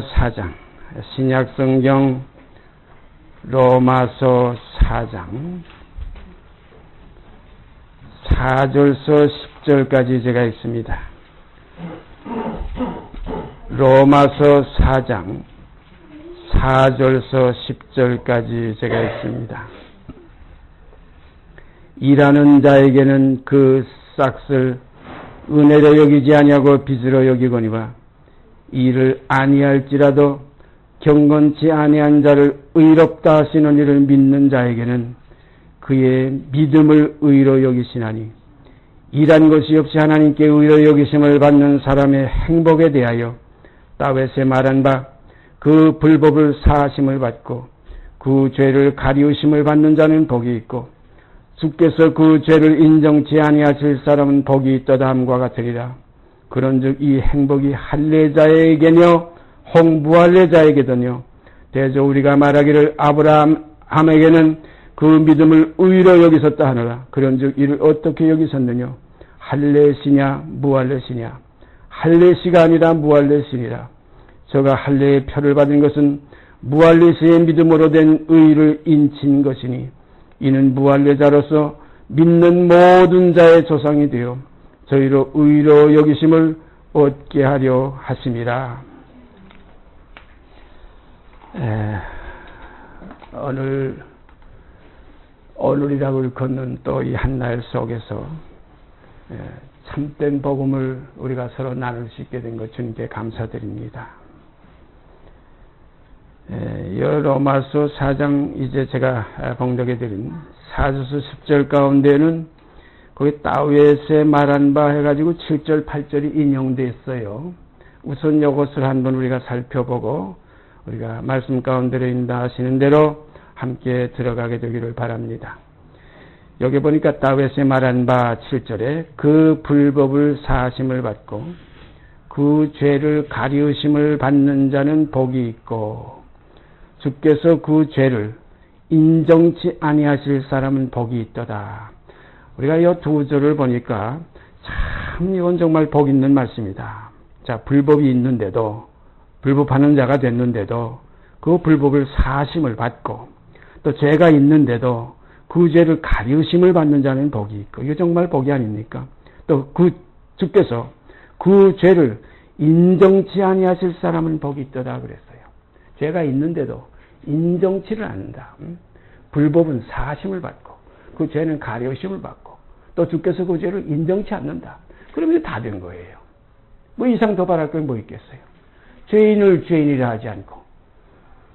4장, 신약성경 로마서 4장 4절서 10절까지 제가 있습니다. 로마서 4장 4절서 10절까지 제가 있습니다. 일하는 자에게는 그 싹을 은혜로 여기지 아니하고 빚으로 여기거니와 일을 아니할지라도 경건치 아니한 자를 의롭다 하시는 이를 믿는 자에게는 그의 믿음을 의로 여기시나니 일한 것이 없이 하나님께 의로 여기심을 받는 사람의 행복에 대하여 다윗에 말한 바 그 불법을 사하심을 받고 그 죄를 가리우심을 받는 자는 복이 있고 주께서 그 죄를 인정치 아니하실 사람은 복이 있도다 함과 같으리라. 그런즉 이 행복이 할례자에게뇨 홍부할례자에게더뇨 대저 우리가 말하기를 아브라함에게는 그 믿음을 의로 여기셨다 하노라. 그런즉 이를 어떻게 여기셨느냐 할례시냐 무할례시냐 할례시가 아니라 무할례시니라. 저가 할례의 표를 받은 것은 무할례시의 믿음으로 된 의를 인친 것이니 이는 무할례자로서 믿는 모든 자의 조상이 되어 저희로 의로 여기심을 얻게 하려 하심이라. 오늘이라고 걷는 또 이 한날 속에서 참된 복음을 우리가 서로 나눌 수 있게 된 것 주님께 감사드립니다. 로마서 4장 이제 제가 봉독해 드린 4절서 10절 가운데는 거기 다윗의 말한 바 해가지고 7절 8절이 인용되어 있어요. 우선 이것을 한번 우리가 살펴보고 우리가 말씀 가운데 인도하시는 대로 함께 들어가게 되기를 바랍니다. 여기 보니까 다윗의 말한 바 7절에 그 불법을 사하심을 받고 그 죄를 가리우심을 받는 자는 복이 있고 주께서 그 죄를 인정치 아니하실 사람은 복이 있도다. 우리가 이 두 절을 보니까 참 이건 정말 복 있는 말씀이다. 자, 불법이 있는데도 불법하는 자가 됐는데도 그 불법을 사하심을 받고 또 죄가 있는데도 그 죄를 가리우심을 받는 자는 복이 있고 이게 정말 복이 아닙니까? 또 그 주께서 그 죄를 인정치 아니하실 사람은 복이 있도다 그랬어요. 죄가 있는데도 인정치를 않는다. 불법은 사하심을 받고 그 죄는 가려우심을 받고 또 주께서 그 죄를 인정치 않는다. 그러면 다 된 거예요. 뭐 이상 더 바랄 건 뭐 있겠어요. 죄인을 죄인이라 하지 않고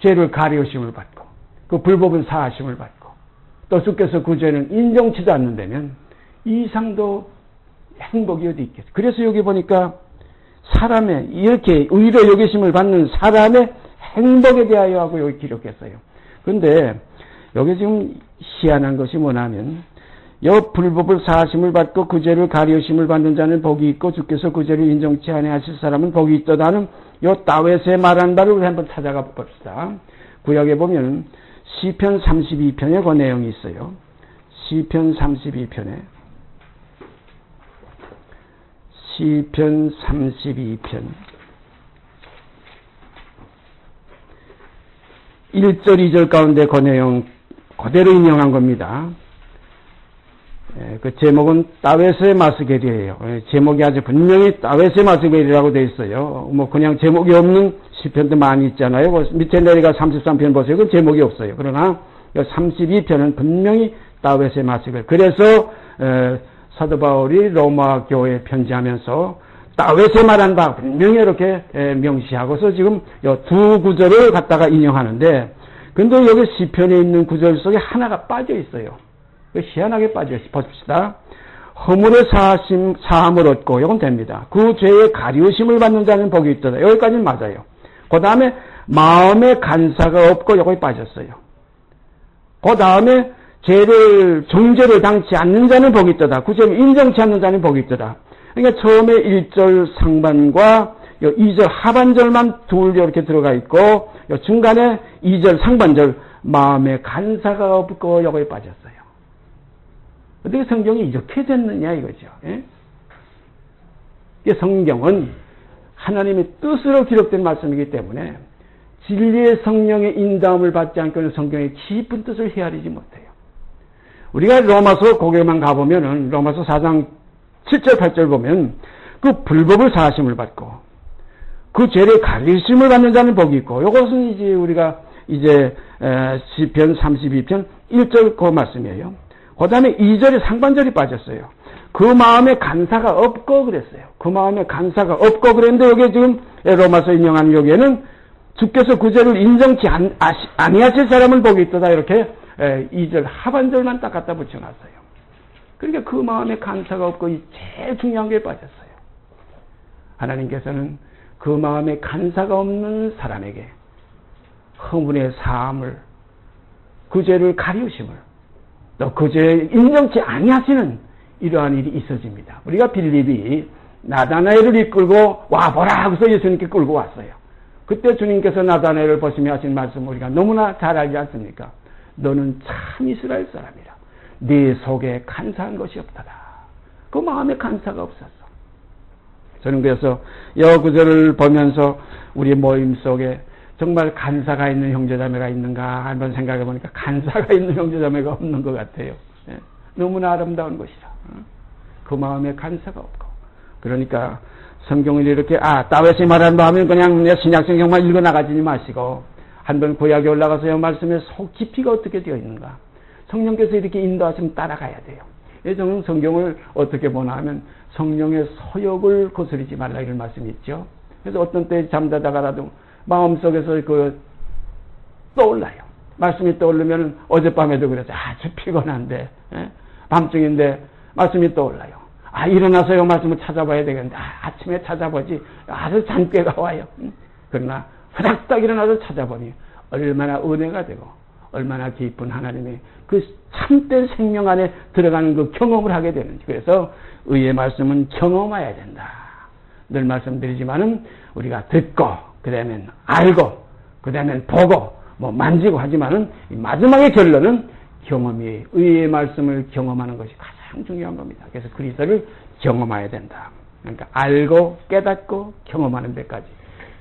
죄를 가려우심을 받고 그 불법은 사하심을 받고 또 주께서 그 죄는 인정치도 않는다면 이 이상도 행복이 어디 있겠어요. 그래서 여기 보니까 사람의 이렇게 의로 여기심을 받는 사람의 행복에 대하여 하고 여기 기록했어요. 그런데 여기 지금 희한한 것이 뭐냐면 여 불법을 사하심을 받고 그 죄를 가리우심을 받는 자는 복이 있고 주께서 그 죄를 인정치 아니하실 사람은 복이 있도다는 요 다윗의 말한 바를 우리 한번 찾아가 봅시다. 구약에 보면 시편 32편에 그 내용이 있어요. 시편 32편에 시편 32편 1절 2절 가운데 그 내용 그대로 인용한 겁니다. 그 제목은 다윗의 마스겔이에요. 제목이 아주 분명히 다윗의 마스겔이라고 되어 있어요. 뭐 그냥 제목이 없는 시편도 많이 있잖아요. 그 밑에 내려가 33편 보세요. 그 제목이 없어요. 그러나 32편은 분명히 다윗의 마스겔. 그래서 사도 바울이 로마 교회에 편지하면서 다윗의 말한 바 분명히 이렇게 명시하고서 지금 두 구절을 갖다가 인용하는데 근데 여기 시편에 있는 구절 속에 하나가 빠져 있어요. 희한하게 빠져 있어요. 봅시다. 허물의 사함을 얻고 이건 됩니다. 그 죄의 가리우심을 받는 자는 복이 있도다. 여기까지는 맞아요. 그 다음에 마음의 간사가 없고 여기 빠졌어요. 그 다음에 정죄를 당치 않는 자는 복이 있도다. 그 죄를 인정치 않는 자는 복이 있도다. 그러니까 처음에 1절 상반과 2절 하반절만 둘 이렇게 들어가 있고 중간에 2절 상반절 마음의 간사가 없고 여기에 빠졌어요. 어떻게 성경이 이렇게 됐느냐 이거죠. 예? 성경은 하나님의 뜻으로 기록된 말씀이기 때문에 진리의 성령의 인도함을 받지 않고는 성경의 깊은 뜻을 헤아리지 못해요. 우리가 로마서 고개만 가보면은 로마서 4장 7절 8절 보면 그 불법을 사하심을 받고 그 죄를 가리심을 받는 자는 복이 있고, 이것은 이제 우리가 이제 시편 32편 1절 그 말씀이에요. 그 다음에 2절에 상반절이 빠졌어요. 그 마음에 간사가 없고 그랬어요. 그 마음에 간사가 없고 그랬는데, 여기 지금 로마서 인용한 여기에는 주께서 그 죄를 인정치 아니하실 사람을 복이 있도다, 이렇게 2절 하반절만 딱 갖다 붙여놨어요. 그러니까 그 마음에 간사가 없고 이 제일 중요한 게 빠졌어요. 하나님께서는 그 마음에 간사가 없는 사람에게 허물의 사함을, 그 죄를 가리우심을, 또 그 죄를 인정치 아니하시는 이러한 일이 있어집니다. 우리가 빌립이 나다나엘을 이끌고 와보라 하고서 예수님께 끌고 왔어요. 그때 주님께서 나다나엘을 보시며 하신 말씀 우리가 너무나 잘 알지 않습니까? 너는 참 이스라엘 사람이라. 네 속에 간사한 것이 없더라. 그 마음에 간사가 없었어. 저는 그래서 이 구절을 보면서 우리 모임 속에 정말 간사가 있는 형제자매가 있는가 한번 생각해 보니까 간사가 있는 형제자매가 없는 것 같아요. 너무나 아름다운 것이라. 그 마음에 간사가 없고. 그러니까 성경을 이렇게 다윗이 말한 바 하면 그냥 신약 성경만 읽어 나가지 마시고 한번 구약에 올라가서 이 말씀의 속 깊이가 어떻게 되어 있는가, 성령께서 이렇게 인도하시면 따라가야 돼요. 저는 성경을 어떻게 보나 하면 성령의 서욕을 거스르지 말라 이런 말씀이 있죠. 그래서 어떤 때 잠자다가라도 마음속에서 떠올라요. 말씀이 떠오르면 어젯밤에도 그랬죠. 아주 피곤한데 밤중인데 말씀이 떠올라요. 일어나서 이 말씀을 찾아봐야 되겠는데 아침에 찾아보지 아주 잔꾀가 와요. 그러나 후닥닥 일어나서 찾아보니 얼마나 은혜가 되고 얼마나 깊은 하나님의 그 참된 생명 안에 들어가는 그 경험을 하게 되는지. 그래서 의의 말씀은 경험해야 된다. 늘 말씀드리지만은 우리가 듣고 그 다음엔 알고 그 다음엔 보고 만지고 하지만은 마지막의 결론은 경험이, 의의 말씀을 경험하는 것이 가장 중요한 겁니다. 그래서 그리스도를 경험해야 된다. 그러니까 알고 깨닫고 경험하는 데까지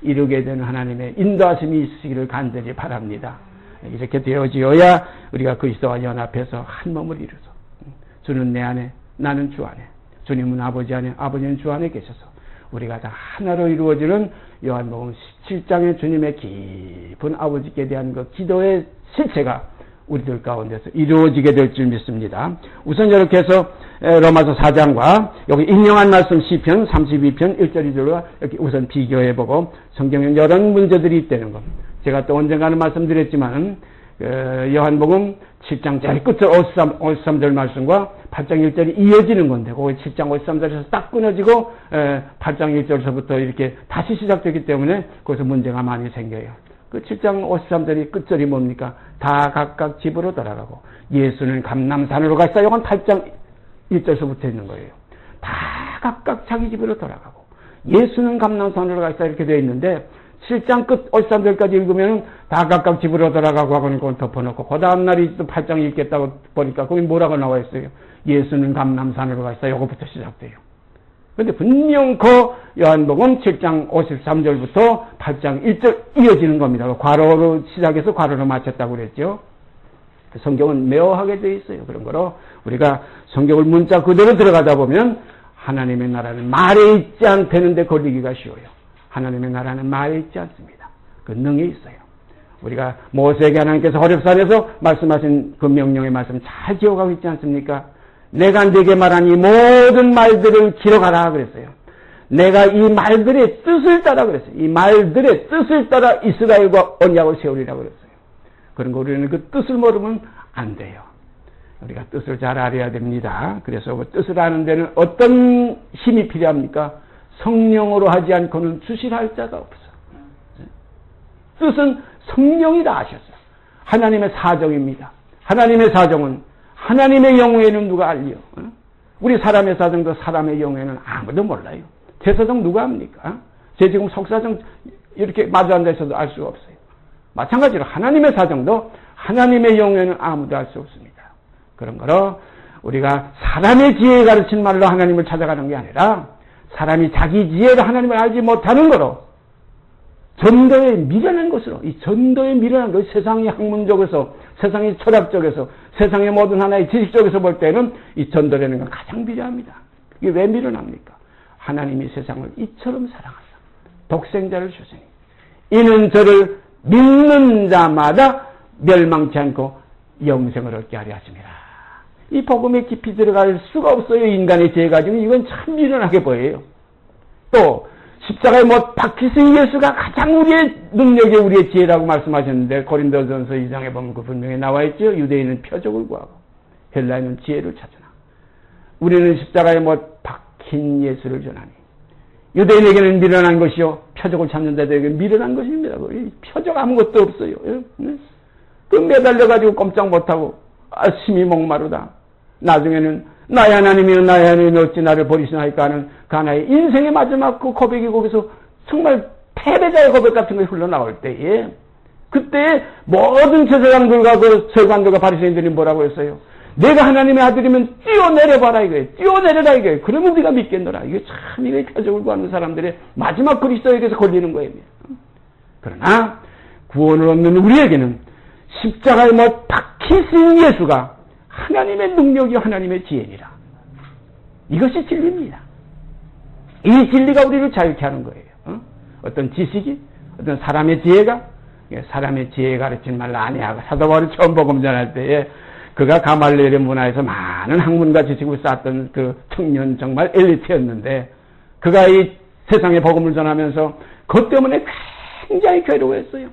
이루게 되는 하나님의 인도하심이 있으시기를 간절히 바랍니다. 이렇게 되어지어야 우리가 그리스도와 연합해서 한 몸을 이루서 주는 내 안에 나는 주 안에, 주님은 아버지 안에, 아버지는 주 안에 계셔서 우리가 다 하나로 이루어지는 요한복음 17장의 주님의 깊은 아버지께 대한 그 기도의 실체가 우리들 가운데서 이루어지게 될 줄 믿습니다. 우선 이렇게 해서 로마서 4장과 여기 인용한 말씀 시편 32편 1절 2절과 이렇게 우선 비교해보고 성경에 여러 문제들이 있다는 것. 제가 또 언젠가는 말씀드렸지만은 요한복음 7장 제일 끝 53절 말씀과 8장 1절이 이어지는 건데 거기 7장 53절에서 딱 끊어지고 8장 1절서부터 이렇게 다시 시작되기 때문에 거기서 문제가 많이 생겨요. 그 7장 53절이 끝절이 뭡니까? 다 각각 집으로 돌아가고 예수는 감람산으로 갔어요. 이건 8장 1절서부터 있는 거예요. 다 각각 자기 집으로 돌아가고 예수는 감람산으로 갔어요. 이렇게 되어 있는데 7장 끝 53절까지 읽으면 다 각각 집으로 돌아가고 하고는 그건 덮어놓고 그 다음날이 또 8장 읽겠다고 보니까 거기 뭐라고 나와 있어요? 예수는 감람산으로 갔어요. 이거부터 시작돼요. 그런데 분명 그 요한복음 7장 53절부터 8장 1절 이어지는 겁니다. 괄호로 시작해서 괄호로 마쳤다고 그랬죠. 성경은 매어하게 되어 있어요. 그런 거로 우리가 성경을 문자 그대로 들어가다 보면 하나님의 나라는 말에 있지 않다는데 걸리기가 쉬워요. 하나님의 나라는 말에 있지 않습니다. 그 능에 있어요. 우리가 모세에게 하나님께서 호렙산에서 말씀하신 그 명령의 말씀 잘 기억하고 있지 않습니까? 내가 네게 말한 이 모든 말들을 기록하라 그랬어요. 내가 이 말들의 뜻을 따라 그랬어요. 이 말들의 뜻을 따라 이스라엘과 언약을 세우리라 그랬어요. 그런 거 우리는 그 뜻을 모르면 안 돼요. 우리가 뜻을 잘 알아야 됩니다. 그래서 그 뜻을 아는 데는 어떤 힘이 필요합니까? 성령으로 하지 않고는 주실할 자가 없어. 뜻은 성령이 다 아셨어요. 하나님의 사정입니다. 하나님의 사정은 하나님의 영혼에는 누가 알려? 우리 사람의 사정도 사람의 영혼에는 아무도 몰라요. 제 사정 누가 압니까? 제 지금 속사정 이렇게 마주 앉아 있어도 알 수가 없어요. 마찬가지로 하나님의 사정도 하나님의 영혼에는 아무도 알 수 없습니다. 그런 거로 우리가 사람의 지혜에 가르친 말로 하나님을 찾아가는 게 아니라 사람이 자기 지혜로 하나님을 알지 못하는 거로 전도에 미련한 것으로, 이 전도에 미련한 것, 세상의 학문적에서, 세상의 철학적에서, 세상의 모든 하나의 지식적에서 볼 때는 이 전도라는 건 가장 미련합니다. 이게 왜 미련합니까? 하나님이 세상을 이처럼 사랑하사 독생자를 주시니 이는 저를 믿는 자마다 멸망치 않고 영생을 얻게 하려 하심이라. 이 복음에 깊이 들어갈 수가 없어요. 인간의 지혜 가지고 이건 참 미련하게 보여요. 또 십자가에 못 박히신 예수가 가장 우리의 능력이 우리의 지혜라고 말씀하셨는데 고린도전서 2장에 보면 그 분명히 나와 있죠. 유대인은 표적을 구하고 헬라인은 지혜를 찾으나 우리는 십자가에 못 박힌 예수를 전하니 유대인에게는 미련한 것이요 표적을 찾는 자들에게는 미련한 것입니다. 표적 아무것도 없어요. 그 매달려가지고 꼼짝 못하고 심히 목마르다. 나중에는 나의 하나님이여 나의 하나님이 어찌 나를 버리시나이까 하는 가나의 인생의 마지막 그 고백이 거기서 정말 패배자의 고백 같은 것이 흘러나올 때에 그때 모든 제사장들과 그 서기관들과 바리새인들이 뭐라고 했어요? 내가 하나님의 아들이면 뛰어내려봐라 이거예요. 뛰어내려라 이거예요. 그러면 우리가 믿겠노라. 이게 참 이게 표적을 구하는 사람들의 마지막 그리스도에게서 걸리는 거예요. 그러나 구원을 얻는 우리에게는 십자가에 못 박히신 예수가 하나님의 능력이 하나님의 지혜니라. 이것이 진리입니다. 이 진리가 우리를 자유케 하는 거예요. 어떤 지식이, 어떤 사람의 지혜가, 사람의 지혜에 가르친 말을 아니하고 사도 바울이 처음 복음 전할 때에 그가 가말리엘의 문화에서 많은 학문과 지식을 쌓았던 그 청년 정말 엘리트였는데 그가 이 세상에 복음을 전하면서 그것 때문에 굉장히 괴로워했어요.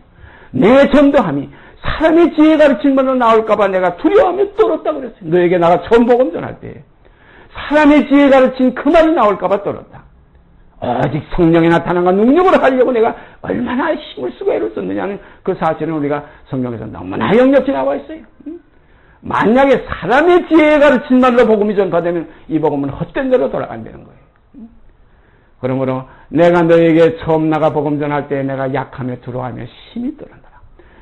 내 전도함이 사람의 지혜 가르친 말로 나올까봐 내가 두려워하며 떨었다고 그랬어요. 너에게 나가 처음 복음 전할 때 사람의 지혜 가르친 그 말이 나올까봐 떨었다. 오직 성령이 나타난 것 능력으로 하려고 내가 얼마나 힘을 쓰고 애를 썼느냐는 그 사실은 우리가 성경에서 너무나 역력히 나와 있어요. 만약에 사람의 지혜에 가르친 말로 복음이 전파되면 이 복음은 헛된 대로 돌아간다는 거예요. 그러므로 내가 너에게 처음 나가 복음 전할 때 내가 약하며 두려워하며 힘이 떨어진다.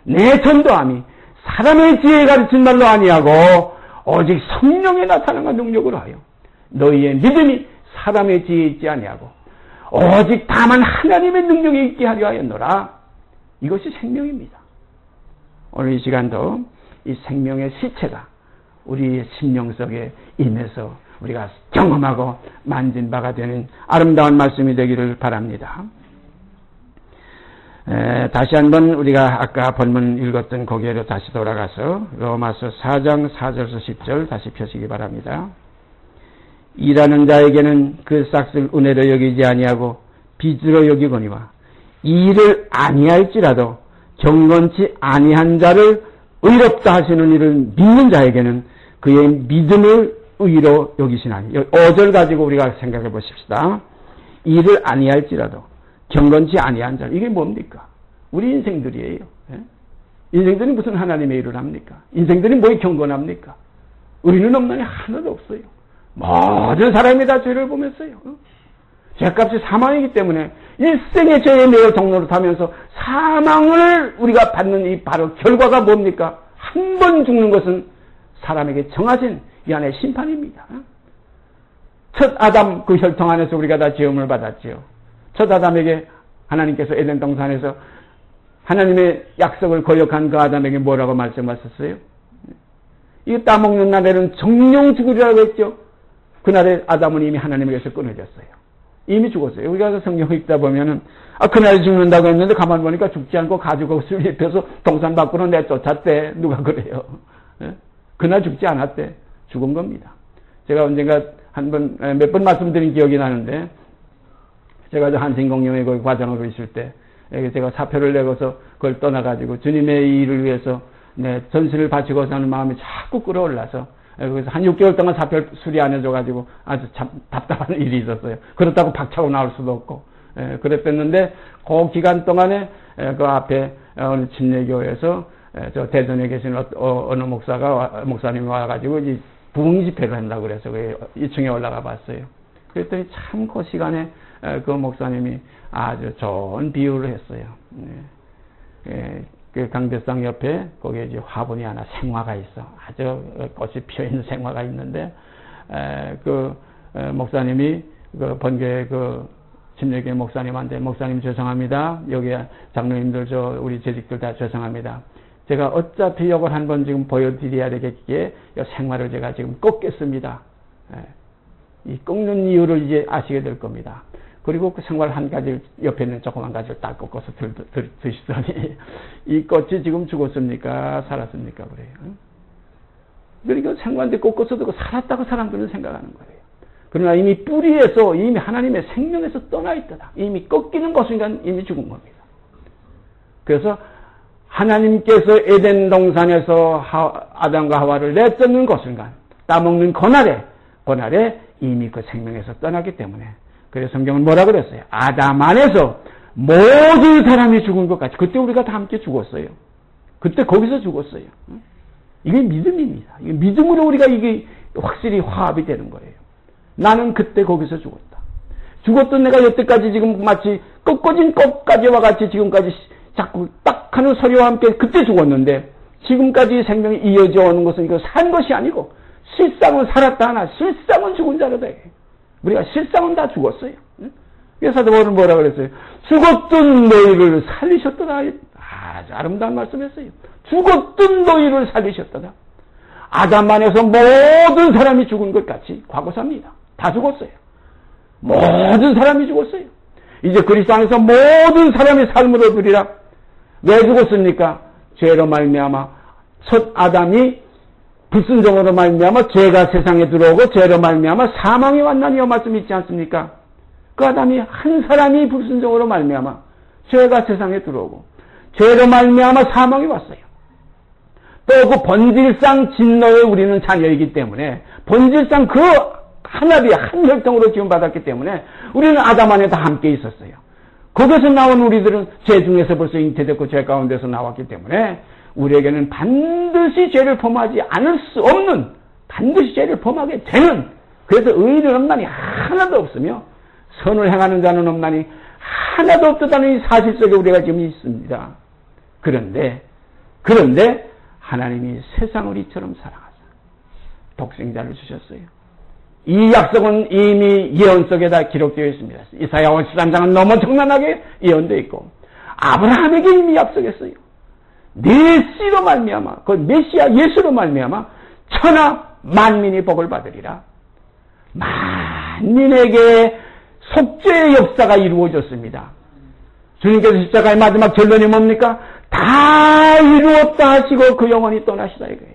내 전도함이 사람의 지혜에 가르친 말로 아니하고 오직 성령에 나타난 능력으로 하여 너희의 믿음이 사람의 지혜에 있지 아니하고 오직 다만 하나님의 능력에 있게 하려 하였노라. 이것이 생명입니다. 오늘 이 시간도 이 생명의 시체가 우리의 심령 속에 임해서 우리가 경험하고 만진 바가 되는 아름다운 말씀이 되기를 바랍니다. 다시 한번 우리가 아까 본문 읽었던 거기로 다시 돌아가서 로마서 4장 4절에서 10절 다시 펴시기 바랍니다. 일하는 자에게는 그 싹을 은혜로 여기지 아니하고 빚으로 여기거니와 일을 아니할지라도 경건치 아니한 자를 의롭다 하시는 일을 믿는 자에게는 그의 믿음을 의로 여기시나니 5절 가지고 우리가 생각해 보십시다. 일을 아니할지라도 경건치 아니한 자 이게 뭡니까? 우리 인생들이에요. 인생들이 무슨 하나님의 일을 합니까? 인생들이 뭐에 경건합니까? 우리는 없는 게 하나도 없어요. 모든 사람이 다 죄를 범했어요. 죄값이 사망이기 때문에 일생의 죄의 매여 동로를 타면서 사망을 우리가 받는 이 바로 결과가 뭡니까? 한 번 죽는 것은 사람에게 정하신 이 안의 심판입니다. 첫 아담 그 혈통 안에서 우리가 다 지음을 받았지요. 첫 아담에게 하나님께서 에덴 동산에서 하나님의 약속을 거역한 그 아담에게 뭐라고 말씀하셨어요? 이 따먹는 날에는 정령 죽으리라고 했죠. 그날에 아담은 이미 하나님에게서 끊어졌어요. 이미 죽었어요. 우리가 성경 읽다 보면은 그날에 죽는다고 했는데 가만 보니까 죽지 않고 가죽옷을 입혀서 동산 밖으로 내쫓았대. 누가 그래요? 그날 죽지 않았대. 죽은 겁니다. 제가 언젠가 몇 번 말씀드린 기억이 나는데 제가 한신공룡의 그 과정하고 있을 때 제가 사표를 내고서 그걸 떠나가지고 주님의 일을 위해서 전신을 바치고 사는 마음이 자꾸 끌어올라서 그래서 한 6개월 동안 사표를 수리 안 해줘가지고 아주 참 답답한 일이 있었어요. 그렇다고 박차고 나올 수도 없고 그랬었는데 그 기간 동안에 그 앞에 어느 침례교회에서 저 대전에 계신 어느 목사님이 와가지고 이제 부흥 집회를 한다고 그래서 2층에 올라가 봤어요. 그랬더니 참 그 시간에 그 목사님이 아주 좋은 비유를 했어요. 그 강대상 옆에 거기에 이제 화분이 하나 생화가 있어. 아주 꽃이 피어 있는 생화가 있는데 그 목사님이 그 번개 그 침례교회 목사님한테 목사님 죄송합니다. 여기 장로님들 우리 재직들 다 죄송합니다. 제가 어차피 이걸 한번 지금 보여드려야 되겠기에 이 생활을 제가 지금 꺾겠습니다. 이 꺾는 이유를 이제 아시게 될 겁니다. 그리고 그 생활 한 가지 옆에 있는 조그만 가지를 딱 꺾어서 드시더니 이 꽃이 지금 죽었습니까? 살았습니까? 그래요. 그러니까 생활한테 꺾어서도 살았다고 사람들은 생각하는 거예요. 그러나 이미 뿌리에서 이미 하나님의 생명에서 떠나 있다. 이미 꺾이는 것인가 이미 죽은 겁니다. 그래서 하나님께서 에덴 동산에서 아담과 하와를 내쫓는 것인가 따먹는 그날에 이미 그 생명에서 떠나기 때문에 그래서 성경은 뭐라 그랬어요? 아담 안에서 모든 사람이 죽은 것 같이 그때 우리가 다 함께 죽었어요. 그때 거기서 죽었어요. 이게 믿음입니다. 이게 믿음으로 우리가 이게 확실히 화합이 되는 거예요. 나는 그때 거기서 죽었다. 죽었던 내가 여태까지 지금 마치 꺾어진 꽃가지와 같이 지금까지 자꾸 딱 하는 소리와 함께 그때 죽었는데 지금까지 생명이 이어져 오는 것은 이거 산 것이 아니고 실상은 살았다 하나 실상은 죽은 자로다. 우리가 실상은 다 죽었어요. 그래서 사도 바울은 뭐라 그랬어요? 죽었던 너희를 살리셨더라. 아주 아름다운 말씀했어요. 죽었던 너희를 살리셨더라. 아담 안에서 모든 사람이 죽은 것 같이 과거사입니다. 다 죽었어요. 모든 사람이 죽었어요. 이제 그리스도 안에서 모든 사람의 삶을 얻으리라. 왜 죽었습니까? 죄로 말미암아 첫 아담이 불순종으로 말미암아 죄가 세상에 들어오고 죄로 말미암아 사망이 왔나니요 말씀 있지 않습니까? 그 아담이 한 사람이 불순종으로 말미암아 죄가 세상에 들어오고 죄로 말미암아 사망이 왔어요. 또 그 본질상 진노의 우리는 자녀이기 때문에 본질상 그 하나비 한 혈통으로 지원받았기 때문에 우리는 아담 안에 다 함께 있었어요. 거기서 나온 우리들은 죄 중에서 벌써 잉태됐고 죄 가운데서 나왔기 때문에 우리에게는 반드시 죄를 범하지 않을 수 없는 반드시 죄를 범하게 되는 그래서 의인은 없나니 하나도 없으며 선을 행하는 자는 없나니 하나도 없다는 이 사실 속에 우리가 지금 있습니다. 그런데 하나님이 세상을 이처럼 사랑하사 독생자를 주셨어요. 이 약속은 이미 예언 속에 다 기록되어 있습니다. 이사야 53장은 너무 정난하게 예언되어 있고 아브라함에게 이미 약속했어요. 네 씨로 말미암아 그 메시아 예수로 말미암아 천하 만민이 복을 받으리라. 만민에게 속죄의 역사가 이루어졌습니다. 주님께서 십자가의 마지막 결론이 뭡니까? 다 이루었다 하시고 그 영혼이 떠나시다 이거예요.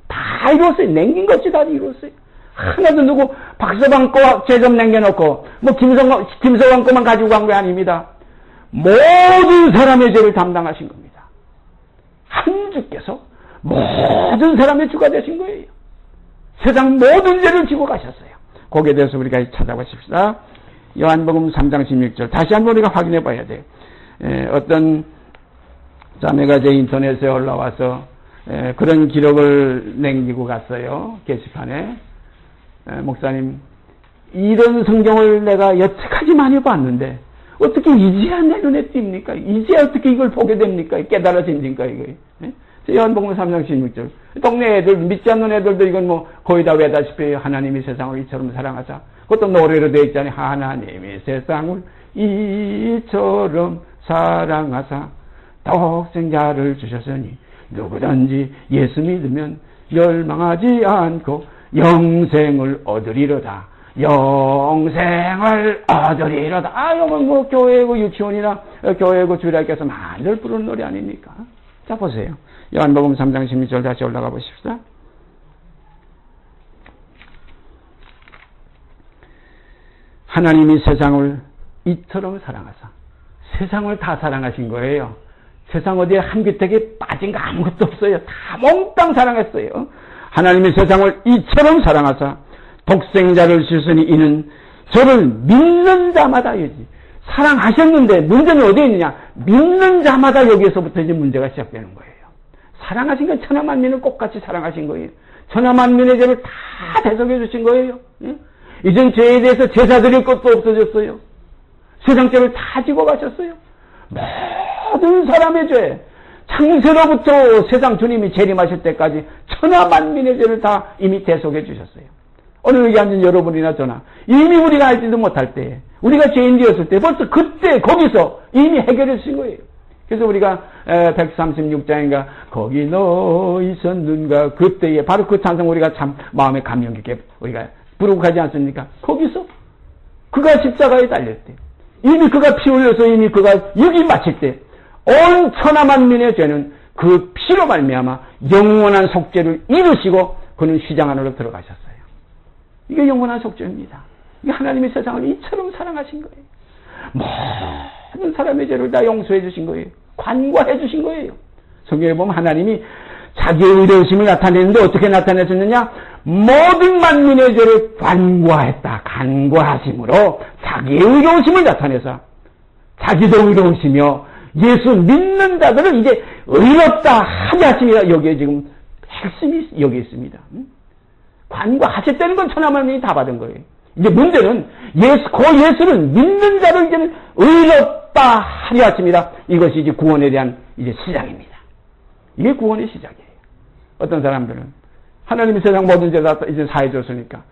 다 이루었어요. 남긴 것이 다 이루었어요. 하나도 누구 박서방 거 죄 좀 남겨놓고 뭐 김서방 거만 가지고 간 게 아닙니다. 모든 사람의 죄를 담당하신 겁니다. 한 주께서 모든 사람의 주가 되신 거예요. 세상 모든 죄를 지고 가셨어요. 거기에 대해서 우리가 찾아보십시다. 요한복음 3장 16절 다시 한번 우리가 확인해 봐야 돼요. 어떤 자매가 제 인터넷에 올라와서 그런 기록을 남기고 갔어요. 게시판에. 목사님 이런 성경을 내가 여태까지 많이 봤는데 어떻게 이제야 내 눈에 띕니까? 이제야 어떻게 이걸 보게 됩니까? 깨달아집니까? 이거. 요한복음 3장 16절 동네 애들 믿지 않는 애들도 이건 뭐 거의 다 외다시피 하나님이 세상을 이처럼 사랑하사 그것도 노래로 되어 있잖아요. 하나님이 세상을 이처럼 사랑하사 독생자를 주셨으니 누구든지 예수 믿으면 멸망하지 않고 영생을 얻으리로다. 영생을 얻으리로다. 이건 뭐 교회고 유치원이나 교회고 주일학교에서 많이들 부르는 노래 아닙니까? 자 보세요. 요한복음 3장 16절 다시 올라가 보십시다. 하나님이 세상을 이처럼 사랑하사 세상을 다 사랑하신 거예요. 세상 어디에 한 귀택에 빠진 거 아무것도 없어요. 다 몽땅 사랑했어요. 하나님이 세상을 이처럼 사랑하사 독생자를 주시니 이는 저를 믿는 자마다 여기 사랑하셨는데 문제는 어디에 있느냐? 믿는 자마다 여기에서부터 이제 문제가 시작되는 거예요. 사랑하신 건 천하만민을 똑같이 사랑하신 거예요. 천하만민의 죄를 다 대속해 주신 거예요. 이젠 죄에 대해서 제사 드릴 것도 없어졌어요. 세상 죄를 다 지고 가셨어요. 모든 사람의 죄, 창세로부터 세상 주님이 재림하실 때까지 천하만민의 죄를 다 이미 대속해 주셨어요. 오늘 여기 앉은 여러분이나 저나 이미 우리가 알지도 못할 때, 우리가 죄인 되었을 때 벌써 그때 거기서 이미 해결해 주신 거예요. 그래서 우리가 136장인가 거기 너 있었는가 그때에 바로 그 찬송 우리가 참 마음에 감명 깊게 우리가 부르고 가지 않습니까? 거기서 그가 십자가에 달렸대. 이미 그가 피 흘려서 이미 그가 여기 마칠 때 온 천하 만민의 죄는 그 피로 말미암아 영원한 속죄를 이루시고 그는 휘장 안으로 들어가셨어요. 이게 영원한 속죄입니다. 이게 하나님이 세상을 이처럼 사랑하신 거예요. 모든 사람의 죄를 다 용서해 주신 거예요. 관과해 주신 거예요. 성경에 보면 하나님이 자기의 의로우심을 나타내는데 어떻게 나타내셨느냐? 모든 만민의 죄를 관과했다. 간과하심으로 자기의 의로우심을 나타내서 자기도 의로우시며 예수 믿는 자들을 이제 의롭다 하게 하십니다. 여기에 지금 핵심이 여기 있습니다. 관과하셨다는 건 천하 만민이 다 받은 거예요. 이제 문제는 예수를 믿는 자를 이제는 의롭다 하려 하십니다. 이것이 이제 구원에 대한 이제 시작입니다. 이게 구원의 시작이에요. 어떤 사람들은 하나님이 세상 모든 죄 다 이제 사해 줬으니까,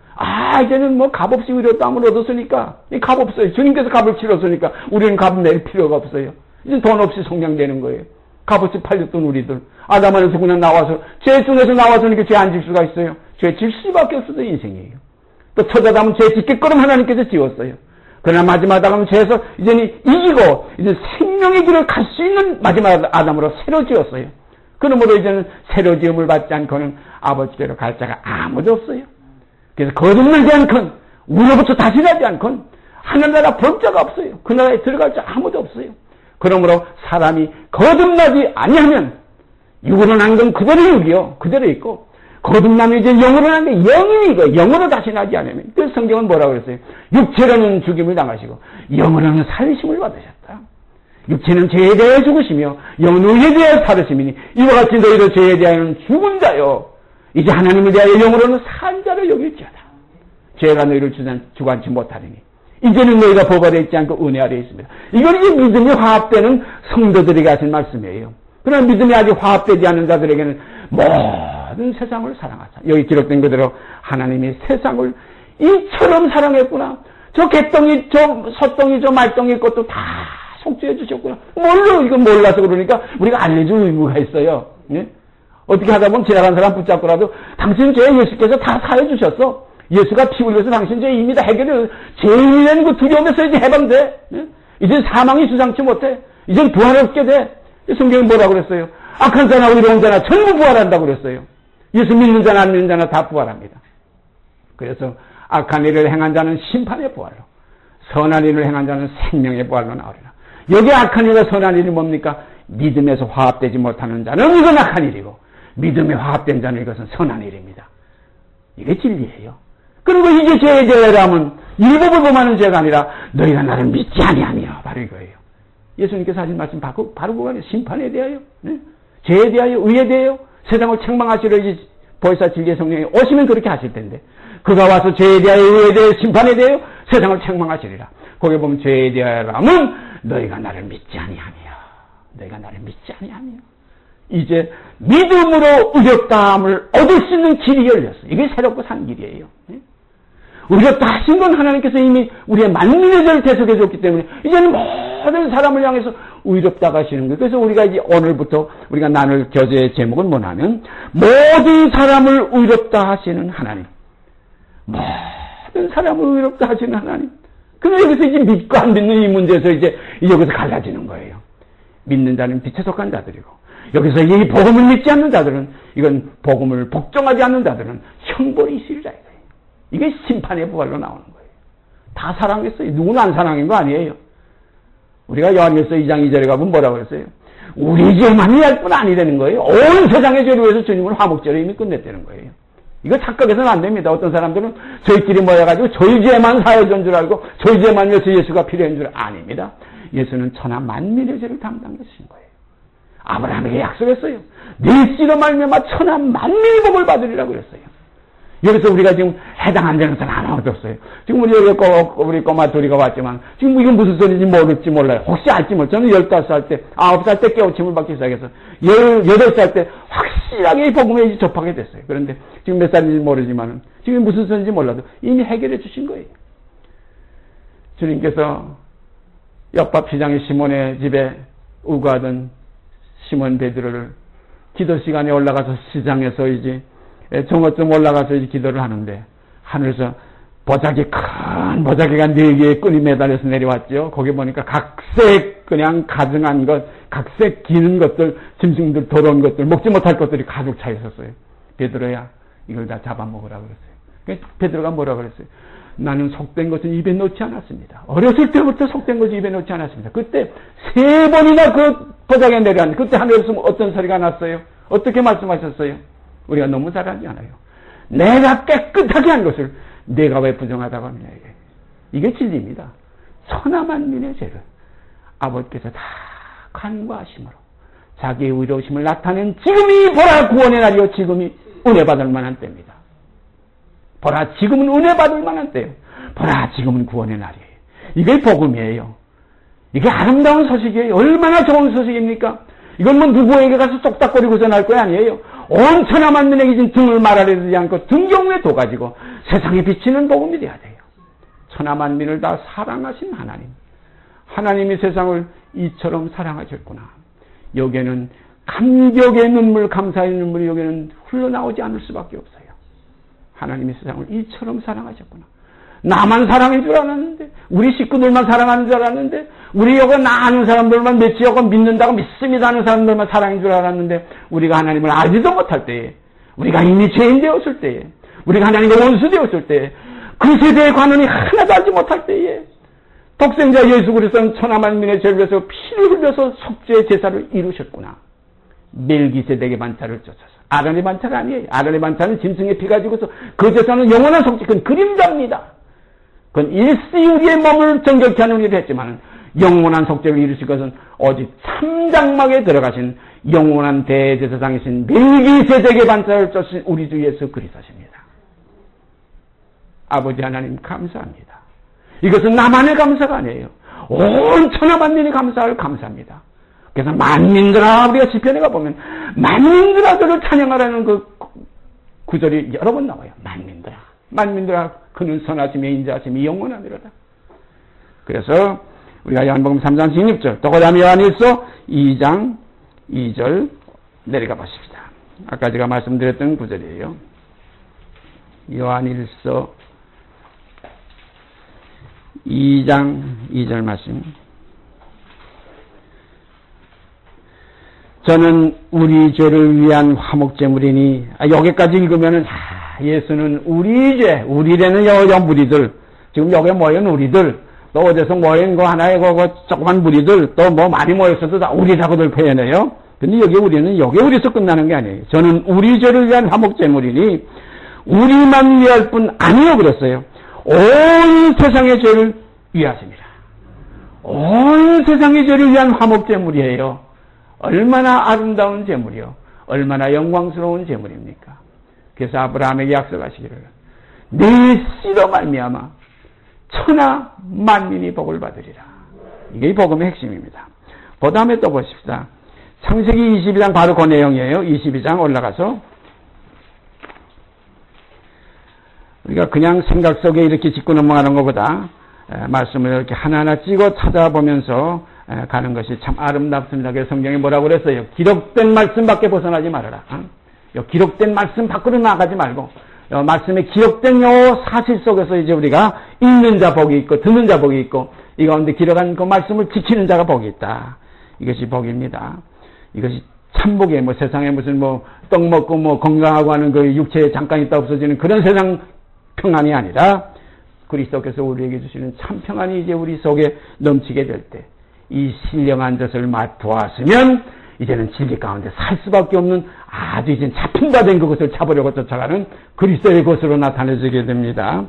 이제는 뭐 값없이 의롭다함을 얻었으니까, 값 없어요. 주님께서 값을 치렀으니까 우리는 값을 낼 필요가 없어요. 이제 돈 없이 성장되는 거예요. 값없이 팔렸던 우리들. 아담 안에서 그냥 나와서, 죄 중에서 나와서니까 죄 안 질 수가 있어요. 죄 질 수밖에 없어서 인생이에요. 또 첫아담은 죄 짓겠거럼 하나님께서 지웠어요. 그러나 마지막 아담은 죄에서 이제는 이기고, 이제 생명의 길을 갈 수 있는 마지막 아담으로 새로 지었어요. 그러므로 이제는 새로 지음을 받지 않고는 아버지께로 갈 자가 아무도 없어요. 그래서 거듭나지 않건, 우로부터 다시 나지 않건, 하늘나라 볼 자가 없어요. 그 나라에 들어갈 자 아무도 없어요. 그러므로 사람이 거듭나지 아니하면 육으로 난 건 그대로 육이요. 그대로 있고 거듭나면 이제 영으로 난 게 영이 이거 영으로 다시 나지 않으면. 그래서 성경은 뭐라고 그랬어요? 육체로는 죽임을 당하시고 영으로는 살리심을 받으셨다. 육체는 죄에 대하여 죽으시며 영은 의에 대하여 살으심이니 이와 같이 너희도 죄에 대하여는 죽은 자요 이제 하나님에 대하여 영으로는 산 자를 여길지어다. 죄가 너희를 주관치 못하리니 이제는 너희가 법 아래 있지 않고 은혜 아래 있습니다. 이건 이제 믿음이 화합되는 성도들에게 하신 말씀이에요. 그러나 믿음이 아직 화합되지 않는 자들에게는 모든 세상을 사랑하자. 여기 기록된 그대로 하나님이 세상을 이처럼 사랑했구나. 저 개덩이, 저 솥덩이, 저 말덩이 것도 다 속죄해 주셨구나. 이건 몰라서 그러니까 우리가 알려줄 의무가 있어요. 네? 어떻게 하다 보면 지나간 사람 붙잡고라도 당신 죄 예수께서 다 사해 주셨어. 예수가 피 흘려서 당신 죄 이미 다 해결을, 죄인이라는 그 두려움에서 이제 해방돼. 네? 이제 사망이 수상치 못해. 이제 부활하게 돼. 성경이 뭐라고 그랬어요? 악한 자나 의로운 자나 전부 부활한다고 그랬어요. 예수 믿는 자나 안 믿는 자나 다 부활합니다. 그래서 악한 일을 행한 자는 심판의 부활로, 선한 일을 행한 자는 생명의 부활로 나오리라. 여기 악한 일과 선한 일이 뭡니까? 믿음에서 화합되지 못하는 자는 이건 악한 일이고, 믿음에 화합된 자는 이것은 선한 일입니다. 이게 진리예요. 그리고 이게 죄의 죄라면 율법을 범하는 죄가 아니라 너희가 나를 믿지 아니하며, 바로 이거예요. 예수님께서 하신 말씀 바로 그거예요. 심판에 대하여, 네? 죄에 대하여, 의에 대하여 세상을 책망하시려 이 보혜사 진리의 성령이 오시면 그렇게 하실 텐데, 그가 와서 죄에 대하여, 의에 대하여, 심판에 대하여 세상을 책망하시리라. 거기에 보면 죄에 대하여라면 너희가 나를 믿지 아니하며, 너희가 나를 믿지 아니하며, 이제 믿음으로 의롭다함을 얻을 수 있는 길이 열렸어. 이게 새롭고 산 길이에요. 네? 의롭다 하신 건 하나님께서 이미 우리의 만민의 죄를 대속해 줬기 때문에 이제는 모든 사람을 향해서 의롭다가 하시는 거예요. 그래서 우리가 이제 오늘부터 우리가 나눌 교제의 제목은 뭐냐면 모든 사람을 의롭다 하시는 하나님. 모든 사람을 의롭다 하시는 하나님. 그래서 여기서 이제 믿고 안 믿는 이 문제에서 이제 여기서 갈라지는 거예요. 믿는 자는 빛에 속한 자들이고, 여기서 이 복음을 믿지 않는 자들은, 이건 복음을 복종하지 않는 자들은 형벌이 있으리라. 이게 심판의 부활로 나오는 거예요. 다 사랑했어요. 누구는 안 사랑한 거 아니에요. 우리가 요한일서 2장 2절에 가면 뭐라고 그랬어요? 우리 죄만 위할 뿐 아니라는 거예요. 온 세상의 죄를 위해서 주님을 화목제로 이미 끝냈다는 거예요. 이거 착각해서는 안 됩니다. 어떤 사람들은 저희끼리 모여가지고 저희 죄만 사해준 줄 알고 저희 죄만 위해서 예수가 필요한 줄 아닙니다. 예수는 천하 만민의 죄를 담당하신 거예요. 아브라함에게 약속했어요. 네 씨로 말미암아 천하 만민이 복을 받으리라고 그랬어요. 여기서 우리가 지금 해당 안 되는 사람 아무도 없어요. 지금 우리 여기 우리 꼬마 둘이가 왔지만 지금 이건 무슨 소리인지 모를지 몰라요. 혹시 알지 몰라요. 저는 15살 때, 9살 때 깨우침을 받기 시작해서 18살 때 확실하게 이 복음에 접하게 됐어요. 그런데 지금 몇 살인지 모르지만 지금 무슨 소리인지 몰라도 이미 해결해 주신 거예요. 주님께서 옆밥 시장의 시몬의 집에 우거하던 시몬 베드로를 기도 시간에 올라가서 시장에서 이제 정오쯤 올라가서 이제 기도를 하는데 하늘에서 큰 보자기가 4개의 끈이 매달려서 내려왔죠. 거기 보니까 각색 그냥 가증한 것, 각색 기는 것들, 짐승들 더러운 것들, 먹지 못할 것들이 가득 차 있었어요. 베드로야 이걸 다 잡아먹으라 그랬어요. 베드로가 뭐라 그랬어요? 나는 속된 것은 입에 넣지 않았습니다. 어렸을 때부터 속된 것을 입에 넣지 않았습니다. 그때 3번이나 그 보자기가 내려왔는데 그때 하늘에서 어떤 소리가 났어요? 어떻게 말씀하셨어요? 우리가 너무 잘 알지 않아요. 내가 깨끗하게 한 것을 내가 왜 부정하다고 하느냐 이게 진리입니다. 천하만민의 죄를 아버지께서 다 간과하심으로 자기의 의로우심을 나타낸 지금이 보라 구원의 날이요 지금이 은혜 받을 만한 때입니다. 보라 지금은 은혜 받을 만한 때예요. 보라 지금은 구원의 날이에요. 이게 복음이에요. 이게 아름다운 소식이에요. 얼마나 좋은 소식입니까? 이건 뭐 누구에게 가서 쏙닥거리고서 날 거 아니에요. 온 천하만민에게 진 등을 말하려지 않고 등경에 둬가지고 세상에 비치는 복음이 돼야 돼요. 천하만민을 다 사랑하신 하나님. 하나님이 세상을 이처럼 사랑하셨구나. 여기에는 감격의 눈물, 감사의 눈물이 여기에는 흘러나오지 않을 수밖에 없어요. 하나님이 세상을 이처럼 사랑하셨구나. 나만 사랑인 줄 알았는데, 우리 식구들만 사랑하는 줄 알았는데, 우리 여기 나 아는 사람들만 며치여고 믿는다고 믿습니다 하는 사람들만 사랑인 줄 알았는데, 우리가 하나님을 알지도 못할 때에, 우리가 이미 죄인 되었을 때에, 우리가 하나님과 원수 되었을 때에, 그 세대의 관원이 하나도 알지 못할 때에, 독생자 예수 그리스도는 천하만민의 죄를 위해서 피를 흘려서 속죄의 제사를 이루셨구나. 멜기세덱의 반차를 쫓아서. 아론의 반차가 아니에요. 아론의 반차는 짐승의 피 가지고서 그 제사는 영원한 속죄, 그건 그림자입니다. 그건 일시 우리의 몸을 정결케 하는 일을 했지만 영원한 속죄를 이루실 것은 오직 참장막에 들어가신 영원한 대제사장이신 멜기세덱의 반차를 쫓으신 우리 주 예수 그리스도십니다. 아버지 하나님 감사합니다. 이것은 나만의 감사가 아니에요. 온 천하만민이 감사할 감사입니다. 그래서 만민들아, 우리가 시편에 가보면 만민들아 저를 찬양하라는 그 구절이 여러 번 나와요. 만민들아, 만민들아 그는 선하심이 인자하심이 영원하미로다. 그래서 우리가 요한복음 3장 16절 또 그 다음에 요한일서 2장 2절 내려가 보십시다. 아까 제가 말씀드렸던 구절이에요. 요한일서 2장 2절 말씀. 저는 우리 죄를 위한 화목제물이니, 여기까지 읽으면은, 예수는 우리 죄, 우리라는 여러 무리들, 지금 여기에 모인 우리들, 또 어디서 모인 거 하나의 그 조그만 무리들, 또 뭐 많이 모였어도 다 우리라고들 표현해요. 근데 여기 우리는 여기 우리서 끝나는 게 아니에요. 저는 우리 죄를 위한 화목제물이니, 우리만 위할 뿐 아니요 그랬어요. 온 세상의 죄를 위하십니다. 온 세상의 죄를 위한 화목제물이에요. 얼마나 아름다운 제물이요. 얼마나 영광스러운 제물입니까? 그래서 아브라함에게 약속하시기를 네 씨로 말미암아 천하 만민이 복을 받으리라. 이게 복음의 핵심입니다. 그 다음에 또 보십시다. 창세기 22장 바로 그 내용이에요. 22장 올라가서 우리가 그냥 생각 속에 이렇게 짚고 넘어가는 것보다 말씀을 이렇게 하나하나 찍어 찾아보면서 가는 것이 참 아름답습니다. 그래서 성경이 뭐라고 그랬어요? 기록된 말씀밖에 벗어나지 말아라. 기록된 말씀 밖으로 나가지 말고 말씀에 기록된 요 사실 속에서 이제 우리가 읽는 자 복이 있고 듣는 자 복이 있고 이 가운데 기록한 그 말씀을 지키는 자가 복이 있다. 이것이 복입니다. 이것이 참복이에요. 뭐 세상에 무슨 뭐 떡 먹고 뭐 건강하고 하는 그 육체에 잠깐 있다 없어지는 그런 세상 평안이 아니라 그리스도께서 우리에게 주시는 참 평안이 이제 우리 속에 넘치게 될 때 이 신령한 젖을 맛보았으면 이제는 진리 가운데 살 수밖에 없는 아주 이제 잡힌 바 된 그것을 잡으려고 쫓아가는 그리스도의 것으로 나타내지게 됩니다.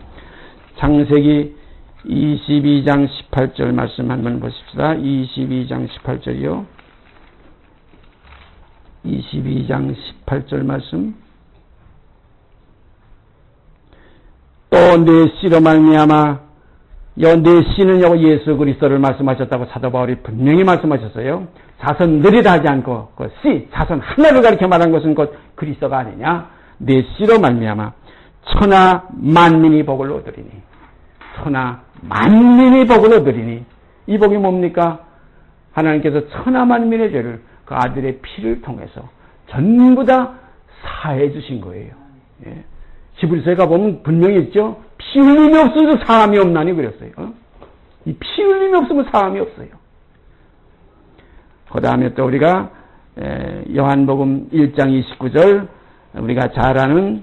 창세기 22장 18절 말씀 한번 보십시다. 22장 18절이요. 22장 18절 말씀. 내 씨로 말미암아 내 씨는요 예수 그리스도를 말씀하셨다고 사도 바울이 분명히 말씀하셨어요. 자손들이다 하지 않고 그 씨 자손 하나를 가리켜 말한 것은 곧 그리스도가 아니냐. 내 씨로 말미암아 천하 만민이 복을 얻으리니. 천하 만민이 복을 얻으리니. 이 복이 뭡니까? 하나님께서 천하 만민의 죄를 그 아들의 피를 통해서 전부 다 사해 주신 거예요. 예. 히브리서에 가보면 분명히 있죠. 피 흘림이 없어서 사함이 없나니 그랬어요. 이 피 흘림이 없으면 사함이 없어요. 그 다음에 또 우리가 요한복음 1장 29절 우리가 잘 아는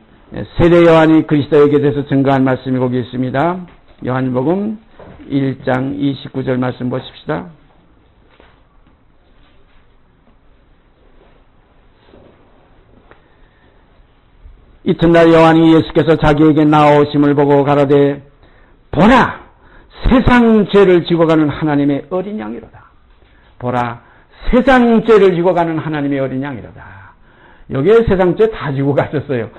세례 요한이 그리스도에게 대해서 증거한 말씀이 거기 있습니다. 요한복음 1장 29절 말씀 보십시다. 이튿날 요한이 예수께서 자기에게 나오심을 보고 가로되 보라 세상 죄를 지고 가는 하나님의 어린 양이로다. 보라 세상 죄를 지고 가는 하나님의 어린 양이로다. 여기에 세상 죄 다 지고 갔었어요.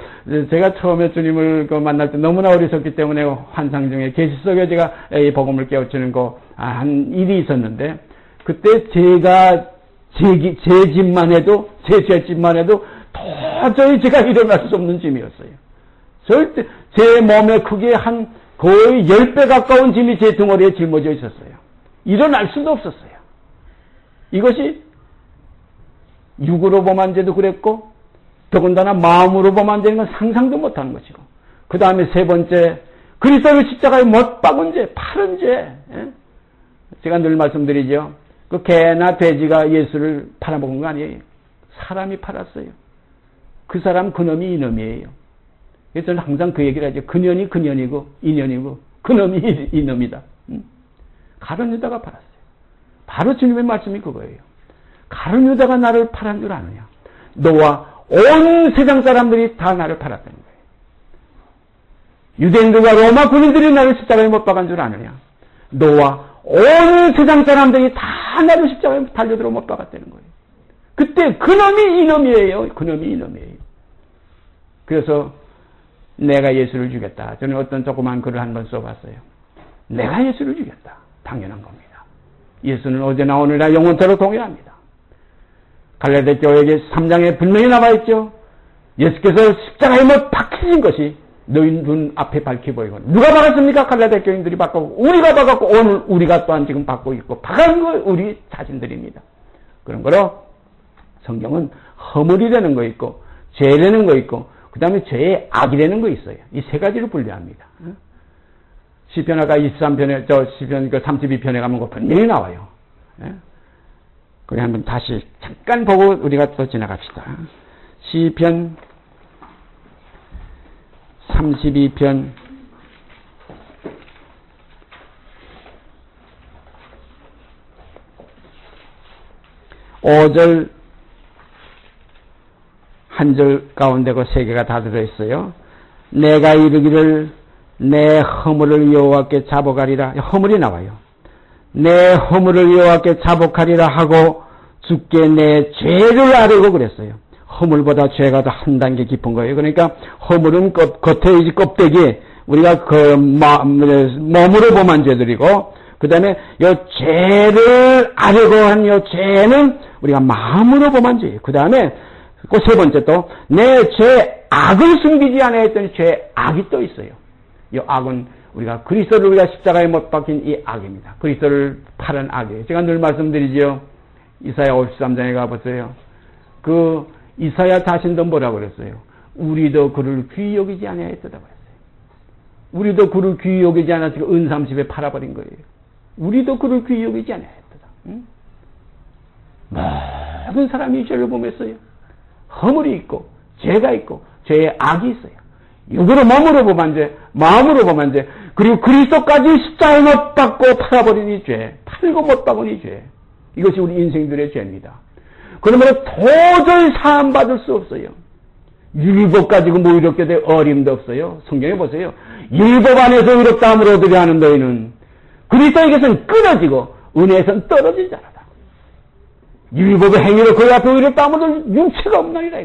제가 처음에 주님을 만날 때 너무나 어리석기 때문에 환상 중에 계시 속에 제가 이 복음을 깨우치는 한 일이 있었는데 그때 제가 제 집만 해도 제 죄집만 해도 도저히 제가 일어날 수 없는 짐이었어요. 절대 제 몸의 크기에 한 거의 10배 가까운 짐이 제 덩어리에 짊어져 있었어요. 일어날 수도 없었어요. 이것이 육으로 보면 죄도 그랬고 더군다나 마음으로 보면 죄는 건 상상도 못하는 것이고 그 다음에 세 번째 그리스도를 십자가에 못 박은 죄, 팔은 죄. 제가 늘 말씀드리죠. 그 개나 돼지가 예수를 팔아먹은 거 아니에요. 사람이 팔았어요. 그 사람 그놈이 이놈이에요. 그래서 저는 항상 그 얘기를 하죠. 그년이 그년이고 이년이고 그놈이 이놈이다. 가룟 유다가 팔았어요. 바로 주님의 말씀이 그거예요. 가룟 유다가 나를 팔은 줄 아느냐. 너와 온 세상 사람들이 다 나를 팔았다는 거예요. 유대인들과 로마 군인들이 나를 십자가에 못 박은 줄 아느냐. 너와 온 세상 사람들이 다 나를 십자가에 달려들어 못 박았다는 거예요. 그때 그놈이 이놈이에요. 그놈이 이놈이에요. 그래서 내가 예수를 죽였다. 저는 어떤 조그만 글을 한번 써봤어요. 내가 예수를 죽였다. 당연한 겁니다. 예수는 어제나 오늘나 영원토록 동일합니다. 갈라디아 교회에 3장에 분명히 나와있죠. 예수께서 십자가에 못 박히신 것이 너희 눈 앞에 밝히 보이고 누가 박았습니까? 갈라디아 교인들이 박고 우리가 박았고 오늘 우리가 또한 지금 박고 있고 박은 거 우리 자신들입니다. 그런 거로 성경은 허물이라는 거 있고 죄라는 거 있고 그 다음에 죄의 악이라는 거 있어요. 이 세 가지로 분류합니다. 시편 아까 23편에 시편 32편에 가면 그 분명히 나와요. 그래 한번 다시 잠깐 보고 우리가 또 지나갑시다. 시편 32편 5절 한 절 가운데 그 세 개가 다 들어있어요. 내가 이르기를 내 허물을 여호와께 자복하리라. 허물이 나와요. 내 허물을 여호와께 자복하리라 하고 주께 내 죄를 아뢰고 그랬어요. 허물보다 죄가 더 한 단계 깊은 거예요. 그러니까 허물은 겉에 껍데기 우리가 그 몸으로 범한 죄들이고 그 다음에 요 죄를 아뢰고 한 요 죄는 우리가 마음으로 범한 죄예요. 그 다음에 그 세 번째 또 내 죄 악을 숨기지 않아 했더니 죄 악이 또 있어요. 이 악은 우리가 그리스도를 우리가 십자가에 못 박힌 이 악입니다. 그리스도를 팔은 악이에요. 제가 늘 말씀드리죠. 이사야 53장에 가보세요. 그 이사야 자신도 뭐라고 그랬어요? 우리도 그를 귀히 여기지 아니하였다 그랬어요. 우리도 그를 귀히 여기지 않아서 은 30에 팔아버린 거예요. 우리도 그를 귀히 여기지 아니하였다. 응? 모든 사람이 죄를 범했어요. 허물이 있고 죄가 있고 죄의 악이 있어요. 육으로 몸으로 범한 죄, 마음으로 범한 죄, 그리고 그리스도까지 십자가에 못 박고 팔아버린 이 죄, 팔고 못 박은 이 죄, 이것이 우리 인생들의 죄입니다. 그러므로 도저히 사함받을 수 없어요. 율법 가지고 뭐 이렇게 될 어림도 없어요. 성경에 보세요. 율법 안에서 의롭다함을 얻으려 하는 너희는 그리스도에게서는 끊어지고 은혜에서는 떨어질 자라다. 율법의 행위로 그 앞에 의롭다함을 얻을 육체가 없나이다.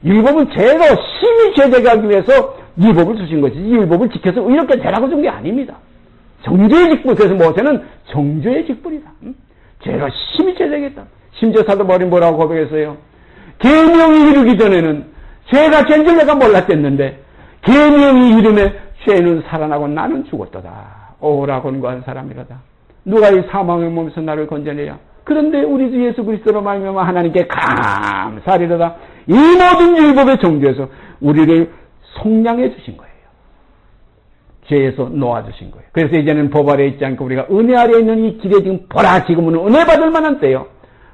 율법은 죄로 심히 죄되게 하기 위해서 율법을 주신 것이지 율법을 지켜서 이렇게 되라고 준 게 아닙니다. 정죄의 직분. 그래서 모세는 정죄의 직분이다. 죄가 심히 죄되겠다. 심지어 사도 바울이 뭐라고 고백했어요? 계명이 이르기 전에는 죄가 죄인 줄 내가 몰랐댔는데 계명이 이름에 죄는 살아나고 나는 죽었도다. 오라 권고한 사람이라다. 누가 이 사망의 몸에서 나를 건져내야. 그런데 우리 주 예수 그리스도로 말미암아 하나님께 감사하리로다. 이 모든 율법의 정죄에서 우리를 속량해 주신 거예요. 죄에서 놓아주신 거예요. 그래서 이제는 법 아래에 있지 않고 우리가 은혜 아래에 있는 이 길에 지금 보라 지금은 은혜 받을 만한 때요.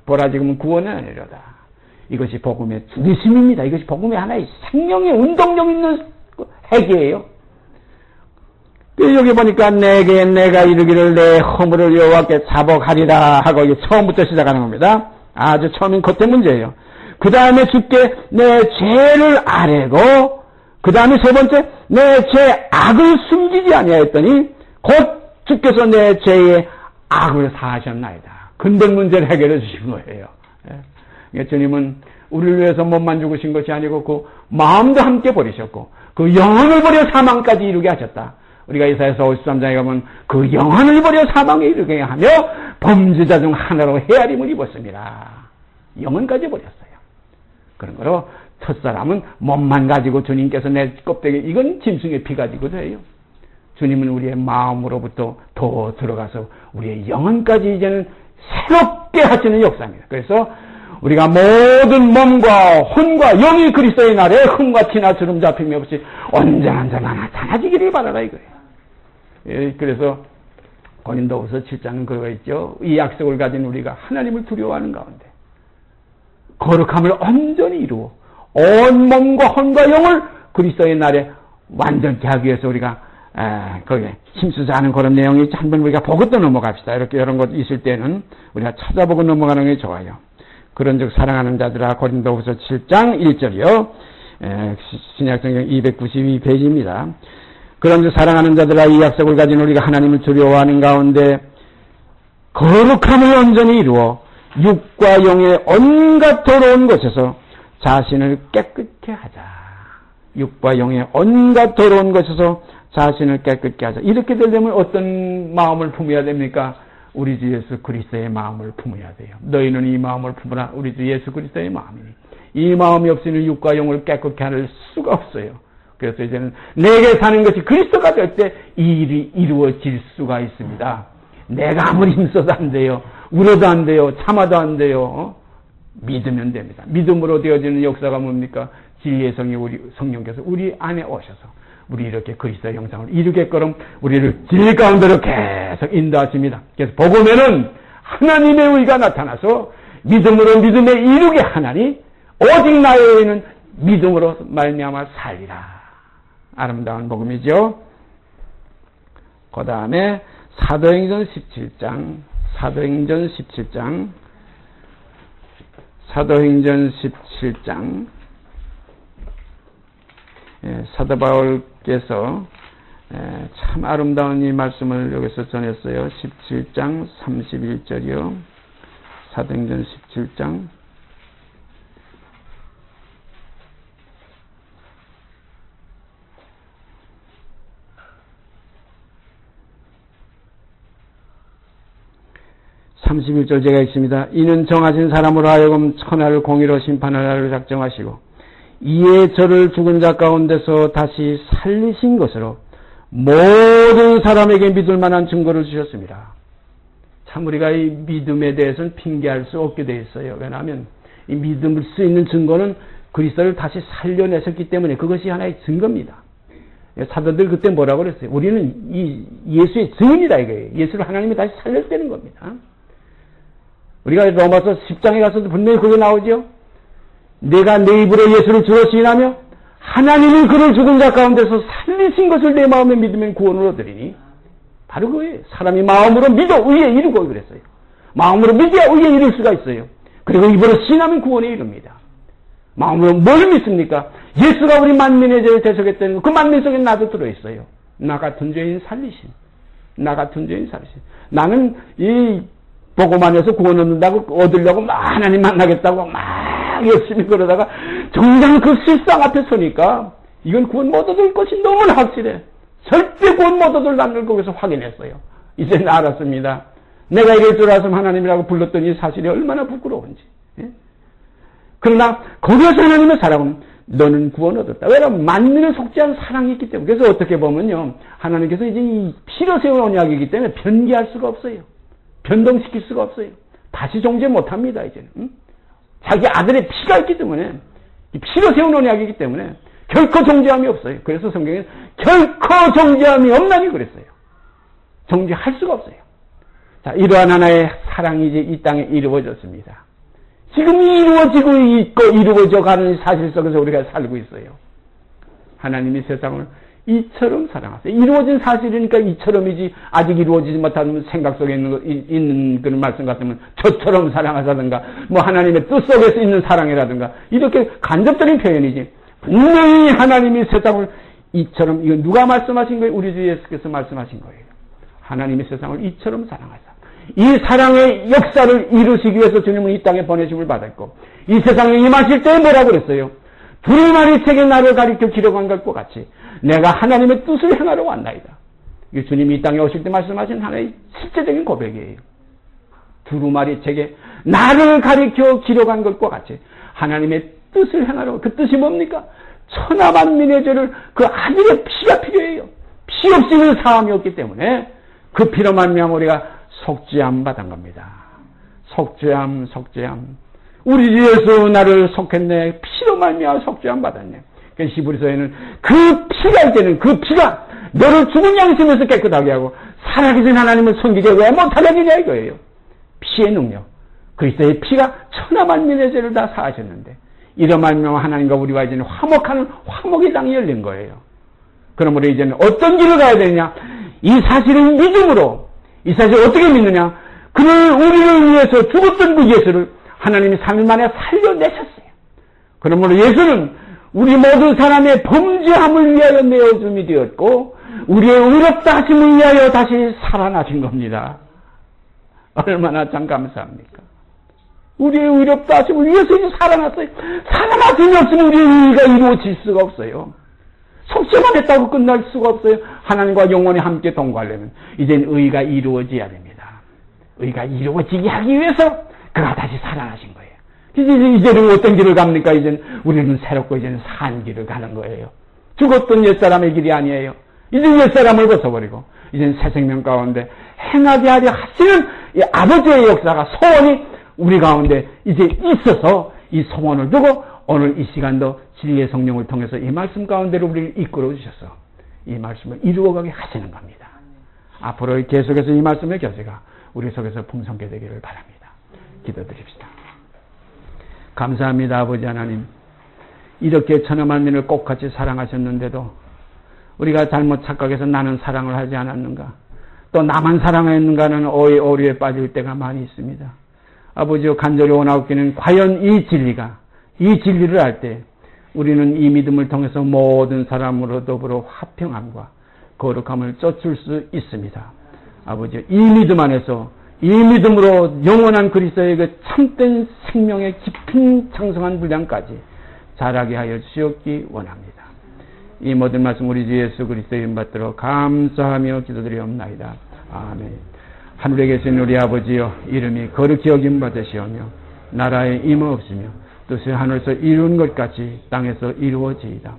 보라 지금은 구원의 은혜로다. 이것이 복음의 중심입니다. 이것이 복음의 하나의 생명의 운동력 있는 핵이에요. 여기 보니까 내게 내가 이르기를 내 허물을 여호와께 자복하리라 하고 이게 처음부터 시작하는 겁니다. 아주 처음인 겉의 문제예요. 그 다음에 주께 내 죄를 아뢰고 그 다음에 세 번째 내 죄 악을 숨기지 아니하였더니 곧 주께서 내 죄의 악을 사하셨나이다. 근본 문제를 해결해 주신 거예요. 예. 주님은 우리를 위해서 몸만 죽으신 것이 아니고 그 마음도 함께 버리셨고 그 영혼을 버려 사망까지 이루게 하셨다. 우리가 이사야서 53장에 가면 그 영혼을 버려 사망에 이르게 하며 범죄자 중 하나로 헤아림을 입었습니다. 영혼까지 버렸어요. 그런 거로 첫사람은 몸만 가지고 주님께서 내 껍데기 이건 짐승의 피 가지고 돼요. 주님은 우리의 마음으로부터 더 들어가서 우리의 영혼까지 이제는 새롭게 하시는 역사입니다. 그래서 우리가 모든 몸과 혼과 영이 그리스도의 날에 흠과 티나 주름 잡힘이 없이 언제나 나타나지기를 바라라 이거예요. 예, 그래서 고린도후서 7장은 그러고 있죠. 이 약속을 가진 우리가 하나님을 두려워하는 가운데 거룩함을 온전히 이루어 온 몸과 혼과 영을 그리스도의 날에 완전케 하기 위해서 우리가 거기에 힘쓰자 하는 그런 내용이 한번 우리가 보고 또 넘어갑시다. 이렇게 이런 것 있을 때는 우리가 찾아보고 넘어가는 게 좋아요. 그런즉 사랑하는 자들아 고린도후서 7장 1절이요. 신약성경 292페이지입니다. 그런즉 사랑하는 자들아 이 약속을 가진 우리가 하나님을 두려워하는 가운데 거룩함을 온전히 이루어 육과 영의 온갖 더러운 것에서 자신을 깨끗게 하자. 육과 영의 온갖 더러운 것에서 자신을 깨끗게 하자. 이렇게 되려면 어떤 마음을 품어야 됩니까? 우리 주 예수 그리스도의 마음을 품어야 돼요. 너희는 이 마음을 품으라. 우리 주 예수 그리스도의 마음이니. 이 마음이 없이는 육과 영을 깨끗게 할 수가 없어요. 그래서 이제는 내게 사는 것이 그리스도가 될 때 이 일이 이루어질 수가 있습니다. 내가 아무리 힘써도 안 돼요. 울어도 안 돼요. 참아도 안 돼요. 믿으면 됩니다. 믿음으로 되어지는 역사가 뭡니까? 진리의 성령께서 우리 안에 오셔서 우리 이렇게 그리스도의 형상을 이루게끔 우리를 진리 가운데로 계속 인도하십니다. 그래서 복음에는 하나님의 의가 나타나서 믿음으로 믿음에 이루게 하나니 오직 나의 의는 믿음으로 말미암아 살리라. 아름다운 복음이죠. 그 다음에 사도행전 17장 사도 바울께서 참 아름다운 이 말씀을 여기서 전했어요. 17장 31절이요. 사도행전 17장 31절 제가 읽습니다. 이는 정하신 사람으로 하여금 천하를 공의로 심판하라고 작정하시고 이에 저를 죽은 자 가운데서 다시 살리신 것으로 모든 사람에게 믿을 만한 증거를 주셨습니다. 참 우리가 이 믿음에 대해서는 핑계할 수 없게 되어 있어요. 왜냐하면 이 믿을 수 있는 증거는 그리스도를 다시 살려내셨기 때문에 그것이 하나의 증거입니다. 사도들 그때 뭐라고 그랬어요? 우리는 이 예수의 증인이다 이거예요. 예수를 하나님이 다시 살렸다는 겁니다. 우리가 로마서 10장에 가서도 분명히 그게 나오죠. 내가 내 입으로 예수를 주로 시인하며 하나님이 그를 죽은 자 가운데서 살리신 것을 내 마음에 믿으면 구원을 얻으리니 바로 그거예요. 사람이 마음으로 믿어 의에 이루고 그랬어요. 마음으로 믿어야 의에 이룰 수가 있어요. 그리고 입으로 시인하면 구원에 이릅니다. 마음으로 뭘 믿습니까? 예수가 우리 만민의 죄를 대속했다는 그 만민 속에 나도 들어있어요. 나 같은 죄인 살리신. 나는 이 복음 안에서 구원 얻으려고 막 하나님 만나겠다고 막 열심히 그러다가 정작 그 실상 앞에 서니까 이건 구원 못 얻을 것이 너무나 확실해. 절대 구원 못 얻을 걸 거기서 확인했어요. 이제는 알았습니다. 내가 이럴 줄 알았으면 하나님이라고 불렀더니 사실이 얼마나 부끄러운지. 예? 그러나 거기서 하나님의 사랑은 너는 구원 얻었다. 왜냐하면 만민을 속지 않은 사랑이 있기 때문에. 그래서 어떻게 보면요, 하나님께서 이제 이 피로 세운 언약이기 때문에 변개할 수가 없어요. 변동시킬 수가 없어요. 다시 정죄 못합니다. 이제는. 응? 자기 아들의 피가 있기 때문에, 이 피로 세운 언약이기 때문에 결코 정죄함이 없어요. 그래서 성경에 결코 정죄함이 없나니 그랬어요. 정죄할 수가 없어요. 자, 이러한 하나의 사랑이 이제 이 땅에 이루어졌습니다. 지금 이루어지고 있고 이루어져 가는 사실 속에서 우리가 살고 있어요. 하나님이 세상을 이처럼 사랑하세요. 이루어진 사실이니까 이처럼이지, 아직 이루어지지 못한 생각 속에 있는 그런 말씀 같으면 저처럼 사랑하자든가, 뭐 하나님의 뜻 속에서 있는 사랑이라든가, 이렇게 간접적인 표현이지. 분명히 하나님이 세상을 이처럼, 이거 누가 말씀하신 거예요? 우리 주 예수께서 말씀하신 거예요. 하나님이 세상을 이처럼 사랑하사. 이 사랑의 역사를 이루시기 위해서 주님은 이 땅에 보내심을 받았고, 이 세상에 임하실 때 뭐라고 그랬어요? 두루마리 책에 나를 가리켜 기록한 것과 같이 내가 하나님의 뜻을 행하러 왔나이다. 이게 주님이 이 땅에 오실 때 말씀하신 하나의 실제적인 고백이에요. 두루마리 책에 나를 가리켜 기록한 것과 같이 하나님의 뜻을 행하러, 그 뜻이 뭡니까? 천하만민의 죄를 그 아들의 피가 필요해요. 피 없이는 사함이 없기 때문에 그 피로 말미암아 우리가 속죄함 받은 겁니다. 속죄함. 우리 주 예수 나를 속했네. 피로 말미암아 속죄함 받았네. 그러니까 히브리서에는 그 피가 있다는 그 피가 너를 죽은 양심에서 깨끗하게 하고 살아계신 하나님을 섬기게 왜 못하게 하느냐 이거예요. 피의 능력. 그리스도의 피가 천하만민의 죄를 다 사하셨는데 이런 말미암아 하나님과 우리와 이제는 화목하는 화목의 땅이 열린 거예요. 그러므로 이제는 어떤 길을 가야 되느냐? 이 사실을 믿음으로, 이 사실을 어떻게 믿느냐? 그를 우리를 위해서 죽었던 그 예수를 하나님이 3일 만에 살려내셨어요. 그러므로 예수는 우리 모든 사람의 범죄함을 위하여 내어줌이 되었고 우리의 의롭다 하심을 위하여 다시 살아나신 겁니다. 얼마나 참 감사합니까? 우리의 의롭다 하심을 위해서 이제 살아났어요. 살아나심이 없으면 우리의 의가 이루어질 수가 없어요. 속죄만 했다고 끝날 수가 없어요. 하나님과 영원히 함께 동거하려면 이제는 의가 이루어져야 됩니다. 의가 이루어지게 하기 위해서 그가 다시 살아나신 거예요. 이제는 어떤 길을 갑니까? 이제는 우리는 새롭고 이제는 산 길을 가는 거예요. 죽었던 옛사람의 길이 아니에요. 이제는 옛사람을 벗어버리고 이제는 새 생명 가운데 행하게 하려 하시는 이 아버지의 역사가 소원이 우리 가운데 이제 있어서 이 소원을 두고 오늘 이 시간도 진리의 성령을 통해서 이 말씀 가운데로 우리를 이끌어 주셔서 이 말씀을 이루어가게 하시는 겁니다. 앞으로 계속해서 이 말씀의 교제가 우리 속에서 풍성케 되기를 바랍니다. 기도드립시다. 감사합니다. 아버지 하나님, 이렇게 천하만민을 꼭같이 사랑하셨는데도 우리가 잘못 착각해서 나는 사랑을 하지 않았는가, 또 나만 사랑했는가는 오류에 빠질 때가 많이 있습니다. 아버지여, 간절히 원하옵기는 과연 이 진리를 알 때 우리는 이 믿음을 통해서 모든 사람으로 더불어 화평함과 거룩함을 쫓을 수 있습니다. 아버지, 이 믿음 안에서 이 믿음으로 영원한 그리스도의 그 참된 생명의 깊은 장성한 분량까지 자라게 하여 주시옵기 원합니다. 이 모든 말씀 우리 주 예수 그리스도의 이름 받들어 감사하며 기도드리옵나이다. 아멘. 하늘에 계신 우리 아버지여, 이름이 거룩히 여김 받으시오며 나라에 임하옵시며 뜻이 하늘에서 이룬 것 같이 땅에서 이루어지이다.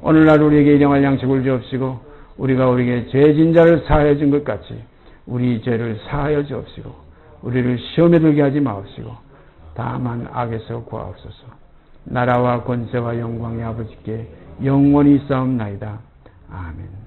오늘날 우리에게 일용할 양식을 주옵시고 우리가 우리에게 죄진 자를 사하여 준 것 같이 우리 죄를 사하여 주옵시고 우리를 시험에 들게 하지 마옵시고 다만 악에서 구하옵소서. 나라와 권세와 영광이 아버지께 영원히 있사옵나이다. 아멘.